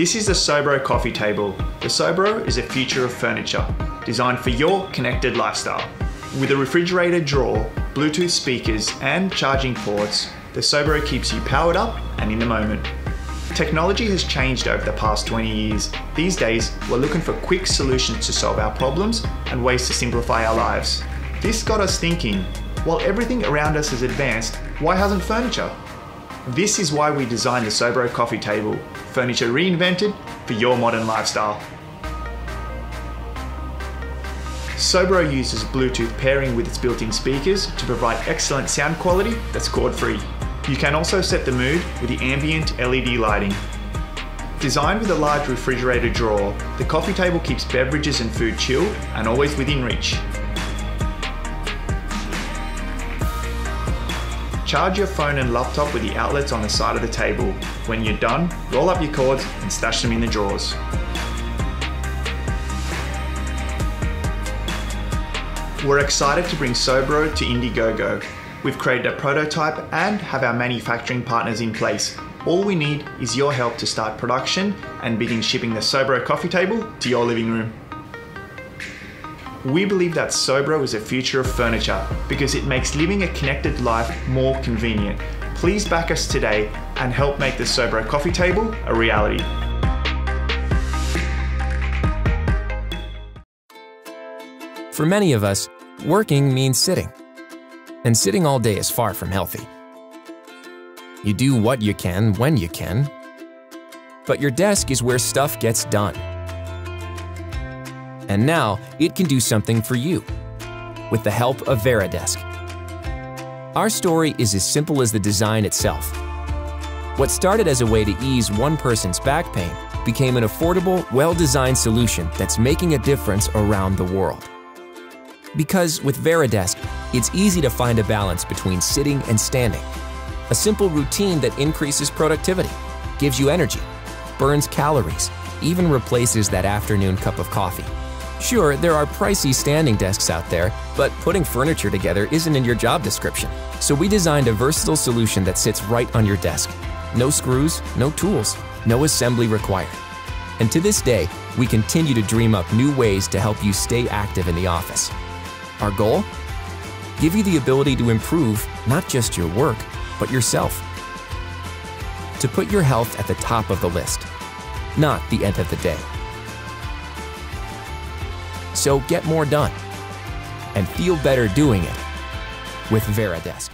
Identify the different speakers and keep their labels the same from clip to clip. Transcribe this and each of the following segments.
Speaker 1: This is the Sobro coffee table. The Sobro is a future of furniture, designed for your connected lifestyle. With a refrigerator drawer, Bluetooth speakers, and charging ports, the Sobro keeps you powered up and in the moment. Technology has changed over the past 20 years. These days, we're looking for quick solutions to solve our problems and ways to simplify our lives. This got us thinking, while everything around us has advanced, why hasn't furniture? This is why we designed the Sobro coffee table, furniture reinvented for your modern lifestyle. Sobro uses Bluetooth pairing with its built-in speakers to provide excellent sound quality that's cord-free. You can also set the mood with the ambient LED lighting. Designed with a large refrigerator drawer, the coffee table keeps beverages and food chilled and always within reach. Charge your phone and laptop with the outlets on the side of the table. When you're done, roll up your cords and stash them in the drawers. We're excited to bring Sobro to Indiegogo. We've created a prototype and have our manufacturing partners in place. All we need is your help to start production and begin shipping the Sobro coffee table to your living room. We believe that Sobro is a future of furniture because it makes living a connected life more convenient. Please back us today and help make the Sobro coffee table a reality.
Speaker 2: For many of us, working means sitting. And sitting all day is far from healthy. You do what you can when you can, but your desk is where stuff gets done. And now, it can do something for you, with the help of Veridesk. Our story is as simple as the design itself. What started as a way to ease one person's back pain became an affordable, well-designed solution that's making a difference around the world. Because with Veridesk, it's easy to find a balance between sitting and standing. A simple routine that increases productivity, gives you energy, burns calories, even replaces that afternoon cup of coffee. Sure, there are pricey standing desks out there, but putting furniture together isn't in your job description. So we designed a versatile solution that sits right on your desk. No screws, no tools, no assembly required. And to this day, we continue to dream up new ways to help you stay active in the office. Our goal? Give you the ability to improve not just your work, but yourself. To put your health at the top of the list, not the end of the day. So get more done and feel better doing it with Veridesk.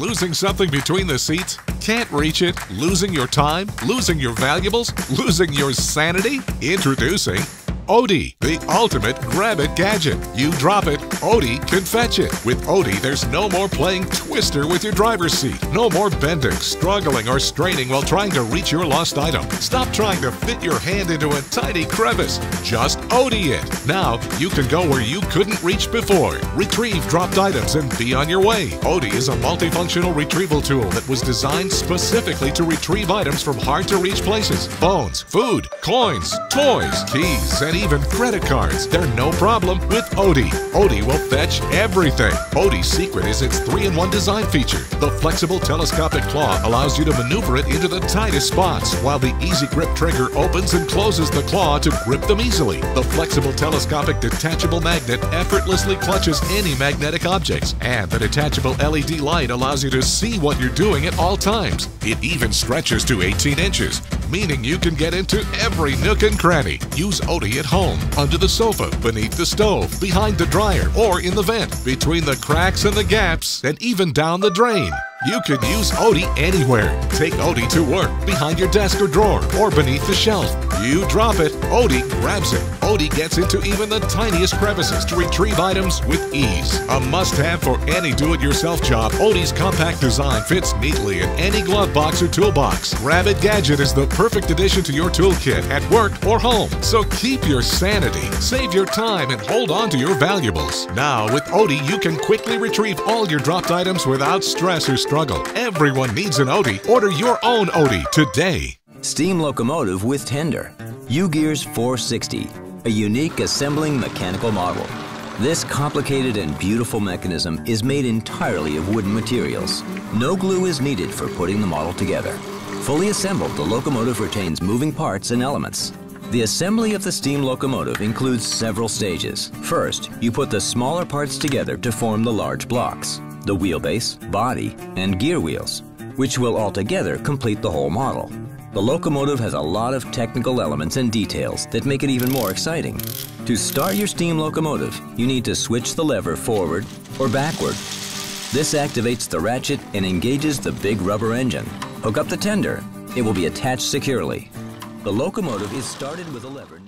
Speaker 3: losing something between the seats? Can't reach it? Losing your time? Losing your valuables? Losing your sanity? Introducing Odie, the ultimate grab-it gadget. You drop it, Odie can fetch it. With Odie, there's no more playing Twister with your driver's seat. No more bending, struggling, or straining while trying to reach your lost item. Stop trying to fit your hand into a tiny crevice. Just Odie it. Now, you can go where you couldn't reach before. Retrieve dropped items and be on your way. Odie is a multifunctional retrieval tool that was designed specifically to retrieve items from hard-to-reach places. Phones, food, coins, toys, keys, and even credit cards. They're no problem with Odie. Odie will fetch everything. Odie's secret is its 3-in-1 design feature. The flexible telescopic claw allows you to maneuver it into the tightest spots, while the easy grip trigger opens and closes the claw to grip them easily. The flexible telescopic detachable magnet effortlessly clutches any magnetic objects, and the detachable LED light allows you to see what you're doing at all times. It even stretches to 18 inches, meaning you can get into every nook and cranny. Use Odie at home, under the sofa, beneath the stove, behind the dryer, or in the vent, between the cracks and the gaps, and even down the drain. You can use Odie anywhere. Take Odie to work, behind your desk or drawer, or beneath the shelf. You drop it, Odie grabs it. Odie gets into even the tiniest crevices to retrieve items with ease. A must-have for any do-it-yourself job, Odie's compact design fits neatly in any glove box or toolbox. Grab-it Gadget is the perfect addition to your toolkit at work or home. So keep your sanity, save your time, and hold on to your valuables. Now, with Odie, you can quickly retrieve all your dropped items without stress or struggle. Everyone needs an Odie. Order your own Odie today.
Speaker 4: Steam locomotive with tender. U-Gears 460, a unique assembling mechanical model. This complicated and beautiful mechanism is made entirely of wooden materials. No glue is needed for putting the model together. Fully assembled, the locomotive retains moving parts and elements. The assembly of the steam locomotive includes several stages. First, you put the smaller parts together to form the large blocks, the wheelbase, body, and gear wheels, which will altogether complete the whole model. The locomotive has a lot of technical elements and details that make it even more exciting. To start your steam locomotive, you need to switch the lever forward or backward. This activates the ratchet and engages the big rubber engine. Hook up the tender. It will be attached securely. The locomotive is started with a lever.